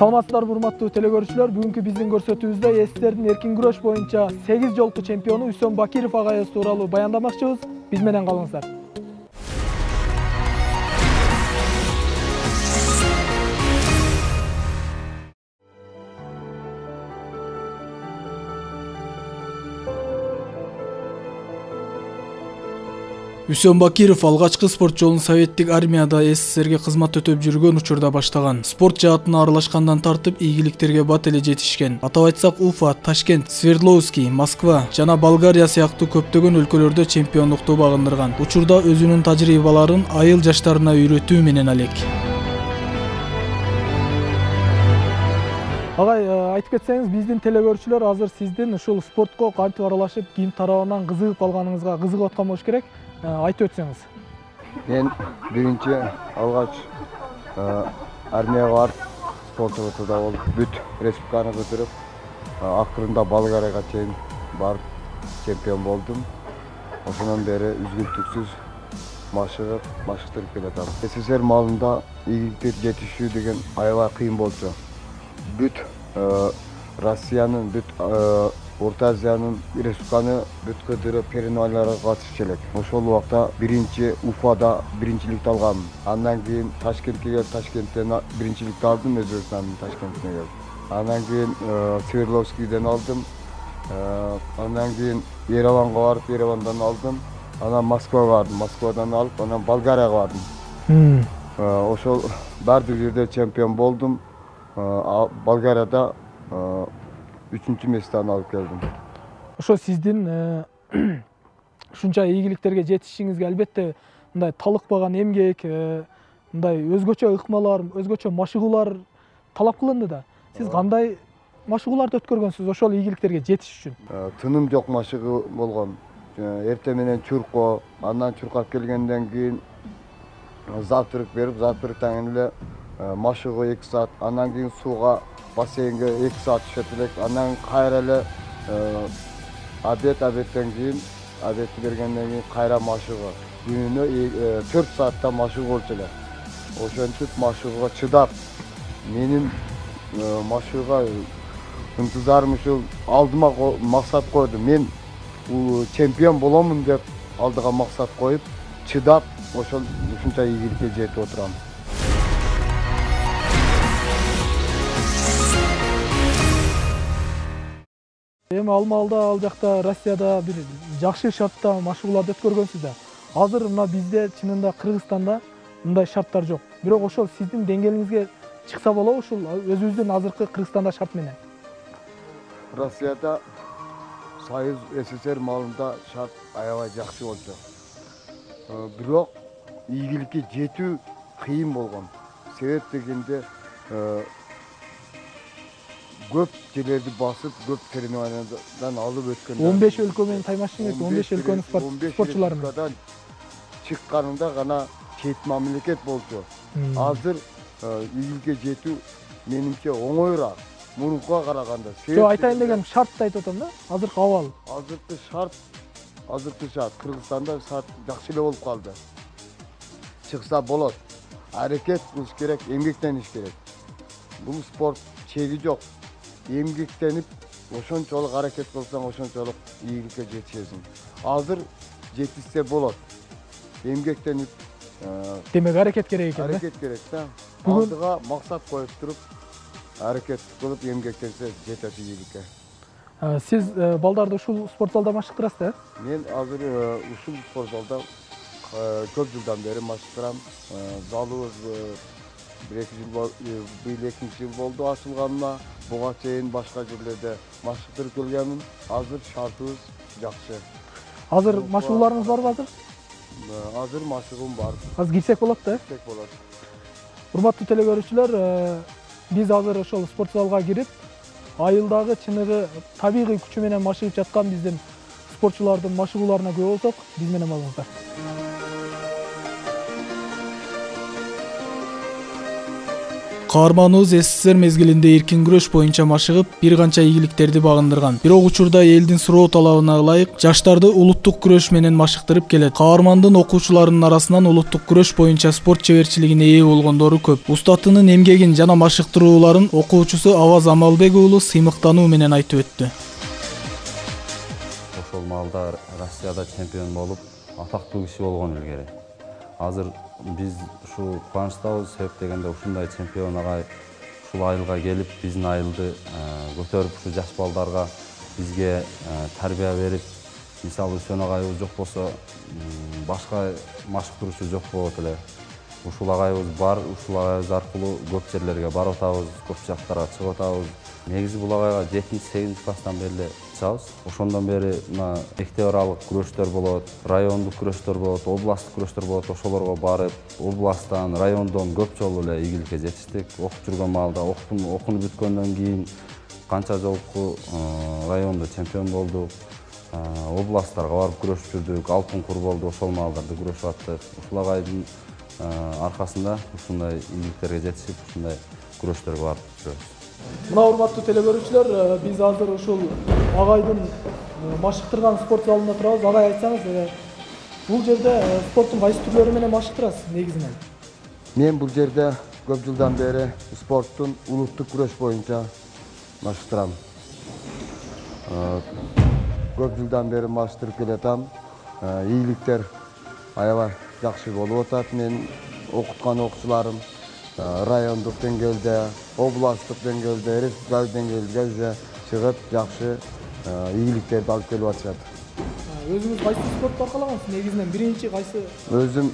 Саламатсыздарбы урматтуу телекөрүүчүлөр, бүгүнкү биздин көрсөтүүбүздө эстердин эркин күрөш боюнча 8 жолку чемпиону Үсөн Бакиров агайыбыз тууралуу баяндамакчыбыз. Биз менен калыңыздар. Үсөн Бакиров алгачкы спорт жолун Советтик армияда СССРге кызмат өтөп жүргөн учурда баштаган. Спорт жаатына аралашкандан тартып ийгиликтерге бат эле жетишкен. Атап айтсак, Уфа, Ташкент, Свердловский, Москва жана Болгария сыяктуу көптөгөн өлкөлөрдө чемпиондукту багындырган. Учурда өзүнүн тажрыйбаларын айыл жаштарына үйрөтүү менен алек. Агай, айтып кетсеңиз, биздин телекөрүүчүлөр азыр сиздин ушул спортко кантип аралашып, ким тарабынан кызыгып калганыңызга кызыгып аткан болуш керек. Айтып өтсеңиз. Мен биринчи алгач армияга барып, спорт учурда болуп, бүт республиканы көтөрүп, акырында Болгарияга чейин барып чемпион болдум. Ошондон бери үзгүлтүксүз машыктырып келатам. СССР малында ийгиликтер жетишүү деген аябай кыйын болчу. Бүт Россиянын, бүт Орта Азиянын республиканы бүт көтөрүп переноваларга катышып элек. Ошол убакта биринчи Уфада биринчиликти алгам. Андан кийин Ташкентке келип, Ташкенттен биринчиликти алдым, Өзбекстандын Ташкентине келип. Андан кийин Свердловскийден алдым. Андан кийин Ереванга барып, Еревандан алдым. Анан Москвага бардым, Москвадан алып, анан Болгарияга бардым. Ошол бардык жерде чемпион болдум. Болгарияда 3-чү месттен алып келдим. Ошо сиздин ушунча ийгиликтерге жетишишиңизге албетте мындай талыкпаган эмгек, мындай өзгөчө ыкмалар, өзгөчө машыгуулар талап кылынды да. Сиз кандай машыгууларды өткөргөнсүз ошол ийгиликтерге жетиш үчүн? Тыным жок машыгуу болгон. Эртең менен чуркоо, андан чуркап келгенден кийин завтрак берип, завтрактан эле машыгуу 2 саат, андан кийин сууга бассейнге 2 саат түшөт элек, андан кайра эле обедтен кийин, обедти бергенден кийин кайра машыгуу. Күнүнө 4 саатта машыгуу болчу эле. Ошентип машыгууга чыдап, менин машыгууга ынтызарым ушул алдыма максат койдум. Мен чемпион боломун деп алдыга максат коюп, чыдап, ушунча ийгиликке жетип отурам. Эми алмалда ал жакта Россияда бир жакшы шартта машыгууларды өткөргөнсүз да. Азыр мына бизде чынында Кыргызстанда мындай шарттар жок. Бирок ошол сиздин деңгээлиңизге чыкса болобу ушул өзүбүздүн азыркы Кыргызстанда шарт менен? Россияда Союз СССР малында шарт аябай жакшы болчу. Бирок ийгиликке жетүү кыйын болгон. Себеп дегенде көп жерлерди басып, көп соревнованиядан алып өткөн. 15 өлкө менен таймашчыңыз, 15 өлкөнүн спортчулары менен чыкканында гана чет мамлекет болчу. Азыр ийгиликке жетүү менимче оңоюраак, мурункуга караганда. Жок, айтайын дегеним шартты айтып атам да, азыркы абал. Азыркы шарт Кыргызстанда шарт жакшы эле болуп калды. Чыкса болот. Аракет кылыш керек, эмгектениш керек. Бул спорт чеги жок. Эмгектенип, ошончолук аракет кылсаң, ошончолук ийгиликке жетишесиң. Азыр жетишсе болот. Эмгектенип, демек аракет керек экен да. Аракет керек да. Алдыга максат коюп туруп, аракет кылып эмгектенсе жетет ийгиликке. Сиз балдарды ушул спорт залда машыктырасыз да? Мен азыр ушул спорт залда көп жылдан бери машыктырам. Залыбыз быйыл 2 жыл болду ачылганына. Буга чейин башка жерлерде машыктырып келгенмин. Азыр шартыбыз жакшы. Азыр машыгууларыңыз барбы азыр? Азыр машыгуум бар. Азыр кирсек болот да? Кирсек болот. Урматтуу телекөрүүчүлөр, биз азыр ошол спорт залга кирип, айылдагы чыныгы табигый күчү менен машыгып жаткан биздин спортчулардын машыгууларына күбө болсок, биз менен болуңуздар. Каарманыбыз СССР мезгилинде эркин күрөш боюнча машыгып, бир канча ийгиликтерди багындырган. Бирок учурда элдин суроо талабына ылайык жаштарды улуттук күрөш менен машыктырып келет. Каармандын окуучуларынын арасынан улуттук күрөш боюнча спорт чеберчилигине ээ болгондору көп. Устатынын эмгегин жана машыктырууларын окуучусу Аваз Амалбек уулу сыймыктануу менен айтып өттү. Ошол маалда Россияда чемпион болуп, атактуу киши болгон илгери. Азыр биз ушу кубанычтабыз, себеп дегенде ушундай чемпион агай ушул айылга келип, биздин айылды көтөрүп, ушу жаш балдарга бизге тарбия берип, мисалы Үсөн агайыбыз жок болсо, башка машыктыруучу жок болот эле. Ушул агайыбыз бар, ушул агайыбыз аркылуу көп жерлерге барып атабыз, көп жактарга чыгып атабыз. Негизи бул агайга 7-8 класстан бери чыгабыз. Ошондон бери мына мектеп аралык күрөштөр болот, райондук күрөштөр болот, областтык күрөштөр болот. Ошолорго барып, областтан, райондон көп жолу эле ийгиликке жетиштик. Окуп жүргөн маалда, окууну бүткөндөн кийин канча жолку райондо чемпион болдук. Областтарга барып күрөшүп жүрдүк, алтын кур болду, ошол маалдарда күрөшүп аттык. Ушул агайдын аркасында ушундай ийгиликтерге жетишип, ушундай күрөштөргө барып жүрөбүз. Мына урматтуу теле-көрүүчүлөр, биз азыр ушул агайдын машыктырган спорт залында турабыз. Агай, айтсаңыз, бул жерде спорттун кайсы түрлөрү менен машыктырасыз негизинен? Мен бул жерде көп жылдан бери спорттун улуттук күрөш боюнча машыктырам. Көп жылдан бери машыктырып келатам. Ийгиликтер аябай жакшы болуп атат. Мен окуткан окуучуларым райондук деңгээлде, областтык деңгээлде, республикалык деңгээлге уже чыгып, жакшы ийгиликтерди алып келип атышат. Өзүңүз кайсы спортто аркалагансыз негизинен? Биринчи кайсы? Өзүм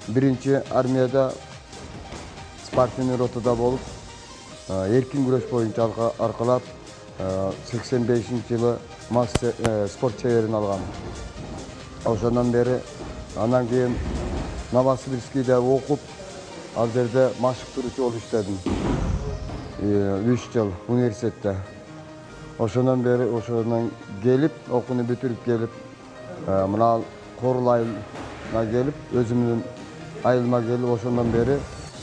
биринчи армияда спортивный ротада болуп, эркин күрөш боюнча аркалап, 85-жылы спорт чеберин алгам. Ошондон бери анан кийин Новосибирскийде окуп, ал жерде машыктыруучу болуп иштедим. 3 жыл университетте. Ошондон бери ошондон келип, окууну бүтүрүп келип, мына Корул айылына келип, өзүмдүн айылыма келип, ошондон бери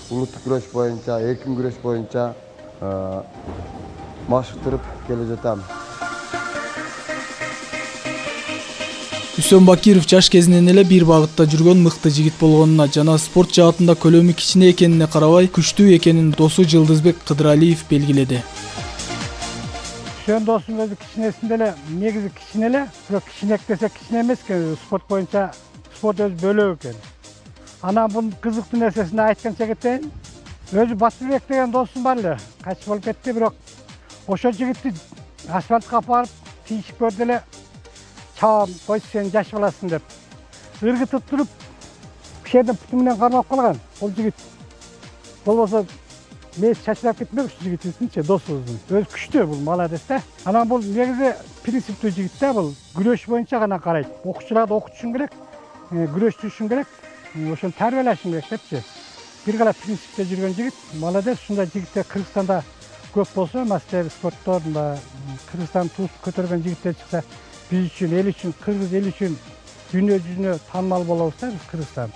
улуттук күрөш боюнча, эркин күрөш боюнча машыктырып келе жатам. Үсөн Бакиров жаш кезинен эле бир багытта жүргөн мыкты жигит болгонуна жана спорт жаатында көлөмү кичине экенине карабай, күчтүү экенин досу Жылдызбек Кыдыралиев белгиледи. Үсөн досум өзү кичинесинде эле, негизи кичине эле, бирок кичинек десе кичине эмес экен, спорт боюнча спорт өзү бөлөк экен. Анан бул кызыктуу нерсесин айтканча кетейин. Өзү Батырбек деген досум бар эле, качып болуп кетти, бирок ошол жигитти асфальтка алып барып, тийишип көрдү эле. Чаам, койчу сен жаш баласың деп. Ыргытып туруп, кишерден путу менен кармап калган ол жигит. Болбосо мээси чачырап кетмек ушул жигитибиздинчи, досубуздун. Өзү күчтүү, бул молодец да. Анан бул негизи принциптүү жигит да, бул күрөш боюнча гана карайт. Окуучуларды окутушуң керек, күрөштүрүшүң керек, ошону тарбиялашың керек депчи. Бир гана принципте жүргөн жигит, молодец. Ушундай жигиттер Кыргызстанда көп болсо, мастер спорттор, Кыргызстан туусун көтөргөн жигиттер чыкса, биз үчүн, эл үчүн, кыргыз эл үчүн дүйнө жүзүнө таанымал болобуз да, биз Кыргызстан.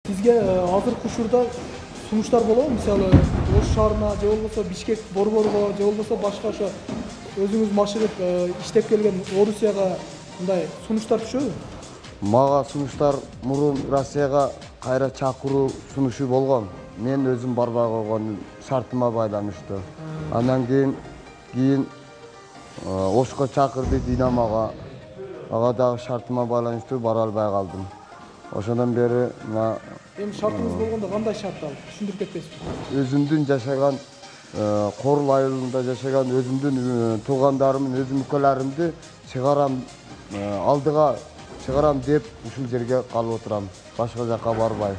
Сизге азыркы учурда сунуштар болобу? Мисалы, Ош шаарына же болбосо Бишкек борборго же болбосо башка ошо өзүңүз машыгып иштеп келген Орусияга мындай сунуштар түшөбү? Мага сунуштар мурун Россияга кайра чакыруу сунушу болгон. Мен өзүм барбай койгон, шартыма байланыштуу. Андан кийин Ошко чакырды Динамога. Ага дагы шартыма байланыштуу бара албай калдым. Ошондон бери мына Эми шартыңыз болгондо кандай шарт ал? Түшүндүрүп кетпейсизби? өзүмдүн жашаган Корул айылында жашаган өзүмдүн туугандарымдын, өзүм өлкөлөрүмдү чыгарам, алдыга чыгарам деп ушул жерге калып отурам. Башка жака барбай.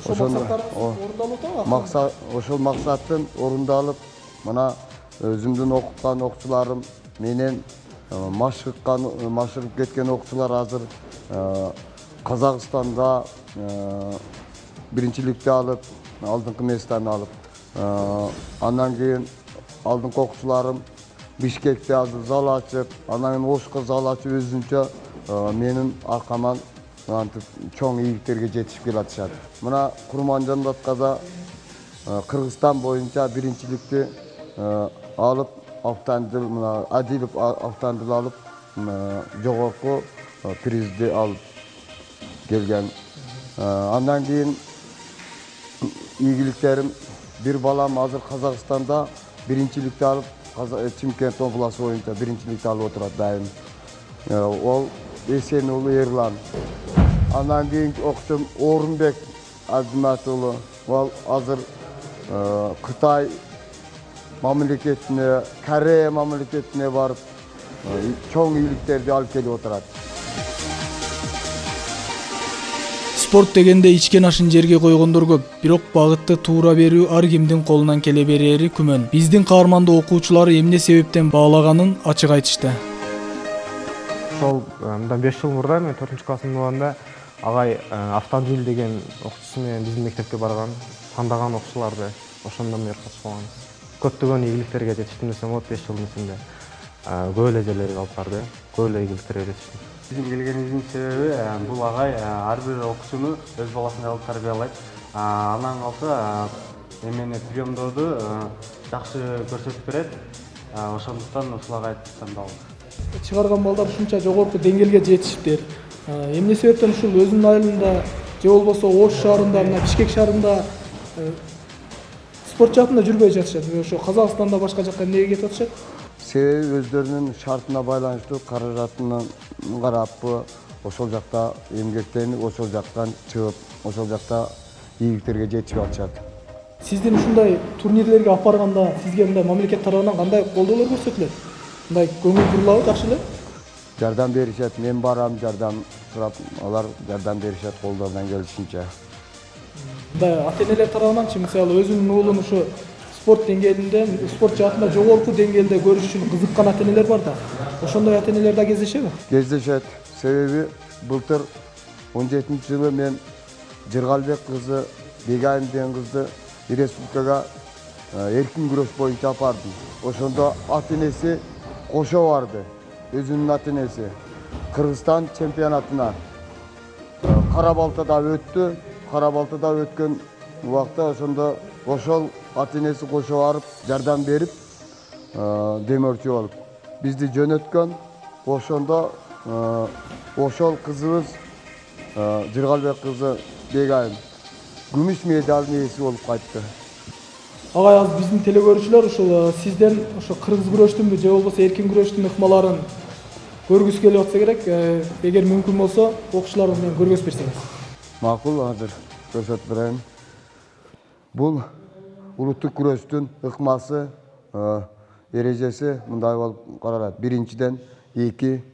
Ошол максаттарыңыз орундалып атабы? Ошол максаттын орундалып, мына өзүмдүн окуткан окуучуларым менен машыгып кеткен окуучулар азыр Казакстанда биринчиликти алып, алдыңкы местаны алып, андан кийин алдыңкы окуучуларым Бишкекте азыр зал ачып, анан Ошко зал ачып өзүнчө менин аркаман антип чоң ийгиликтерге жетишип келатышат. Мына Курманжан аткада Кыргызстан боюнча биринчиликти алып, автомобиль мына Адилов автомобиль алып, жогорку призди алып келген. Андан кийин ийгиликтерим bir balam hazır Kazakistan'da birincilikte alıp Çimkent обласы боюнча birincilikte alıp oturат дайым. Ол Эсенұлы Ерлан. Андан кейін оқытым Орынбек Азматұлы. Ол hazır Кытай мамлекетіне, Корея мамлекетіне барып чоң ийгиликтерди алып келип отурат. Спорт дегенде ичкен ашын жерге койгондор көп, бирок багытты туура берүү ар кимдин колунан келе берери күмөн. Биздин каармандуу окуучулары эмне себептен баалаганын ачык айтышты. Ошол мындан 5 жыл мурда мен 4-классымда болгондо агай автомобиль деген окуучусу менен биздин мектепке барган, тандаган окуучуларды ошондон бери катышып калганбыз. Көптөгөн ийгиликтерге жетиштим десем болот 5 жылдын ичинде. Көп эле жерлерге алып барды, көп эле ийгиликтерге жетиштим. Bizim gelgenimizin sebebi bu agay her bir okuşunu öz balasına alıp tarbiyalайт. Анан калса эмени приемдоду жакшы көрсөтүп берет. Ошондуктан ушул агайды тандалдык. Чыгарган балдар ушунча жогорку деңгээлге жетишиптир. Эмне себептен ушул өзүнүн айылында же болбосо Ош шаарында, мына Бишкек шаарында спорт жаатында жүрбөй жатышат. Ошо Казакстанда башка жакка эмнеге кетип атышат? Себеби өздөрүнүн шартына байланыштуу каражатына карап, ошол жакта эмгектенип, ошол жактан чыгып, ошол жакта ийгиликтерге жетишип атышат. Сиздин ушундай турнирлерге алып барганда сизге мындай мамлекет тарабынан кандай колдоолор көрсөтүлөт? Мындай көңүл бурулабы, жакшы эле? Жардам беришет, мен барам, жардам сурап, алар жардам беришет колдорунан келишинче. Мындай ата-энелер тарабынан мисалы өзүнүн уулун ушу спорт деңгээлинде, спорт жаатында жогорку деңгээлде көрүш үчүн кызыккан ата-энелер бар да. Ошондой ата-энелер да кездешеби? Кездешет. Себеби былтыр 17-жылы мен Жыргалбек кызы, Бегайым деген кызды республикага эркин күрөш боюнча апардым. Ошондо ата-энеси кошо барды. Өзүнүн ата-энеси Кыргызстан чемпионатына Карабалтада өттү. Карабалтада өткөн убакта ошондо ошол ата-энеси кошо барып, жардам берип, демөөрчү болуп бизди жөнөткөн. Ошондо ошол кызыбыз Жыргалбек кызы Бегайым күмүш медалдын ээси болуп кайтты. Агай, азыр биздин телекөрүүчүлөр ушул сизден ошо кыргыз күрөштүнбү же болбосо эркин күрөштүн ыкмаларын көргүсү келип атса керек. Эгер мүмкүн болсо, окуучуларыбыз менен көргөзүп берсеңиз. Макул, азыр көрсөтүп берейин. Бул улуттук күрөштүн ыкмасы, эрежеси мындай болуп каралат. Биринчиден эки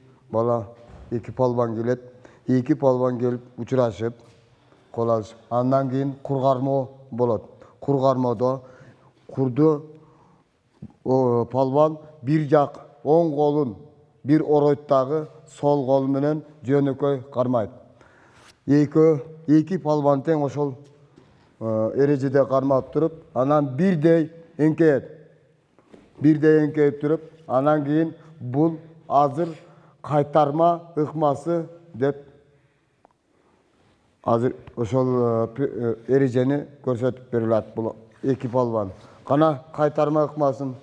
палбан келет. Эки палбан келип учурашып, кол алышып. Андан кийин кургармо болот. Кургармодо курду палбан бир жак оң колун бир оройтагы сол кол менен жөнөкөй кармайт. Эки палбан тең ошол эрежеде кармап туруп, анан бирдей эңкейет. Бирдей эңкейип туруп, анан кийин бул азыр кайтарма ыкмасы деп азыр ошол эрежени көрсөтүп берилат бул эки палбан. Кана кайтарма ыкмасын.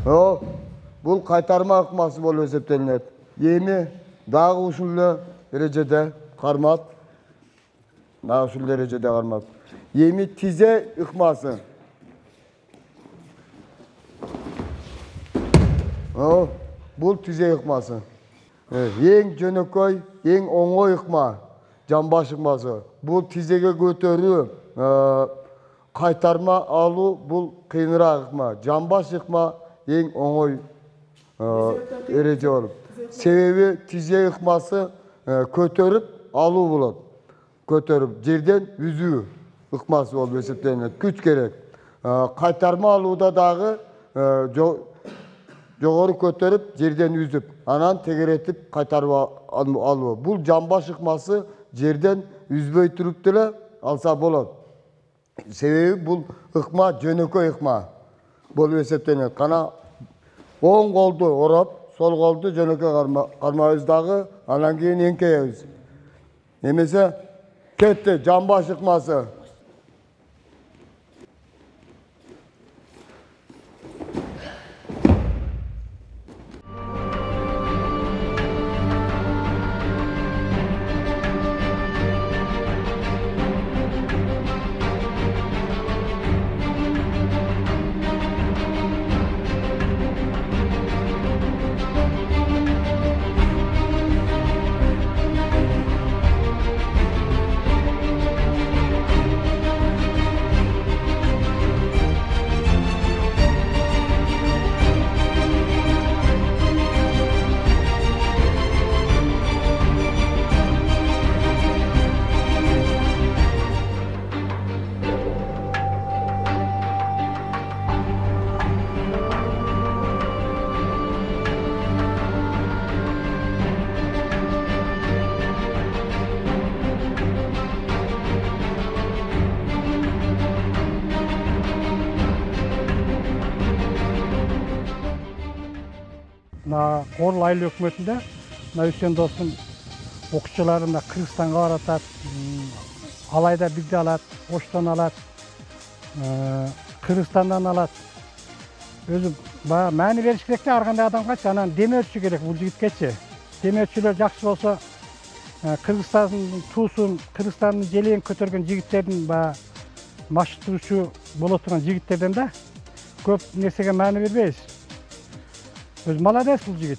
Бул кайтарма ыкмасы болуп эсептелинет. Эми дагы ушул эле эрежеде кармап, Эми тизе ыкмасы. Бул тизе ыкмасы. Эң жөнөкөй, эң оңой ыкма, жамбаш ыкмасы. Бул тизеге көтөрүү, кайтарма алуу, бул кыйыныраак ыкма. Жамбаш ыкма эң оңой эреже болуп. Себеби тизе ыкмасы көтөрүп алуу болот. Көтөрүп жерден үзүү ыкмасы болуп эсептелинет. Күч керек. Кайтарма алууда дагы жогору көтөрүп жерден үзүп, анан тегеретип кайтарып алуу. Бул жамбаш ыкмасы жерден үзбөй туруп деле алса болот. Себеби бул ыкма жөнөкөй ыкма болуп эсептелинет. Кана Оң қолды орап, сол қолды жөнөкөй кармайбыз дагы, анан кийин эңкейебиз. Немесе кетти, жамба шыкмасы. Орал айыл өкмөтүндө Үсен Достун окуучуларын Кыргызстанга баратат, Алайда бизди алат, Оштон алат, Кыргызстандан алат. Өзү маани бериш керек ар кандай адамгачы, анан демөөрчү керек бул жигиткечи. Демөөрчүлөр жакшы болсо, Кыргызстандын туусун, Кыргызстандын желегин көтөргөн жигиттердин машыктыруучу боло турган жигиттерден да көп нерсеге маани бербейбиз. Öz молодец бул жигит.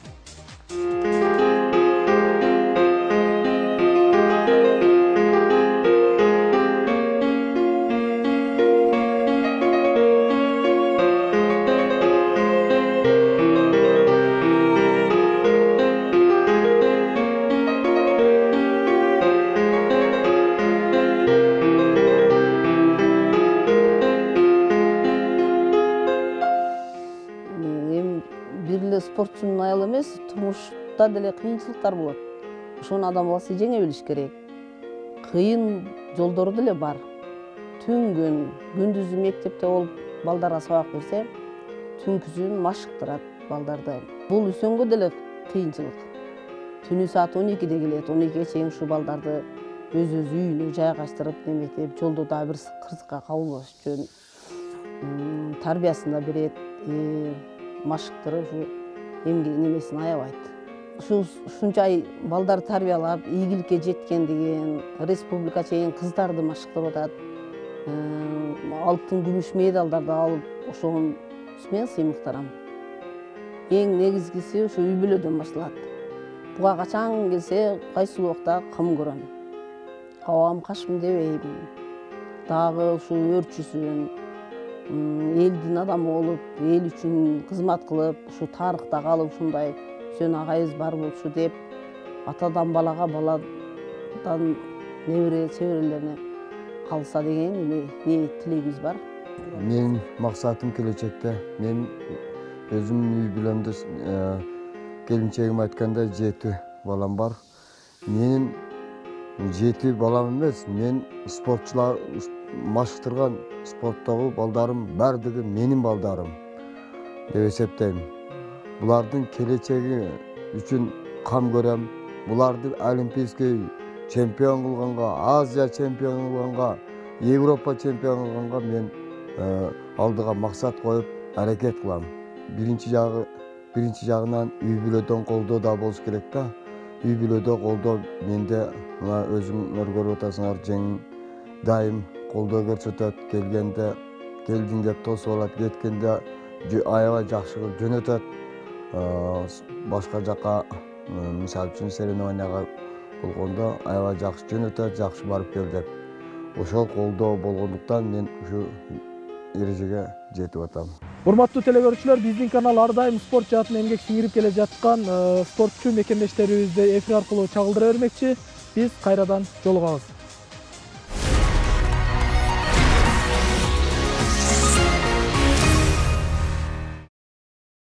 Спортчунун айылы эмес, турмушта деле кыйынчылыктар болот. Ошону адам баласы жеңе билиш керек. Кыйын жолдору деле бар. Түнгүн, күндүзү мектепте болуп балдарга сабак берсе, түнкүсүн машыктырат балдарды. Бул Үсөнгө деле кыйынчылык. Түнү саат 12-де келет, 12-ге чейин ушу балдарды өз үйүнө жайгаштырып неметип, жолдо да бир кырсыкка кабылбаш үчүн тарбиясын да берет, машыктырып немесин аябайт. Ушунча балдар тарбиялап, ийгиликке жеткен деген республика чейин кыздарды машыктырып атат. Алтын, күмүш медалдарды алып, ошонун мен сыймыктарам. Эң негизгиси ушу үй бүлөдөн башталат. Буга качан келсе, кайсыл убакта кым көрөм. Абам кашым дебейм. Дагы ушу өрчүсүн, элдин адамы болуп, эл үчүн кызмат кылып, ушу тарыхта калып, ушундай Үсен агайыбыз бар болчу деп, атадан балага, баладан небере чеберелерине калса деген ниет тилегибиз бар. Менин максатым келечекте, мен өзүмдүн үй бүлөмдө келинчегим айткандай 7 балам бар. Менин 7 балам эмес, мен спортчулар машыктырган спорттогу балдарым бардыгы менин балдарым деп эсептейм. Булардын келечеги үчүн кам көрөм. Буларды олимпийский чемпион кылганга, Азия чемпион кылганга, Европа чемпион кылганга мен алдыга максат коюп аракет кылам. Биринчи жагынан үй бүлөдөн колдоо да болуш керек да. Үй бүлөдө колдоо менде мына өзүңөр көрүп атасыңар, жеңим дайым колдоо көрсөтөт, келгенде келдиң деп тосуп алат, кеткенде аябай жакшы кылып жөнөтөт. Башка жака мисалы үчүн соревнованияга болгондо аябай жакшы жөнөтөт, жакшы барып кел деп. Ошол колдоо болгондуктан мен ушу эрежеге жетип атам. Урматтуу телекөрүүчүлөр, биздин канал ар дайым спорт жаатына эмгек сиңирип келе жаткан спортчу мекендештерибизди эфир аркылуу чагылдыра бермекчи. Биз кайрадан жолугабыз.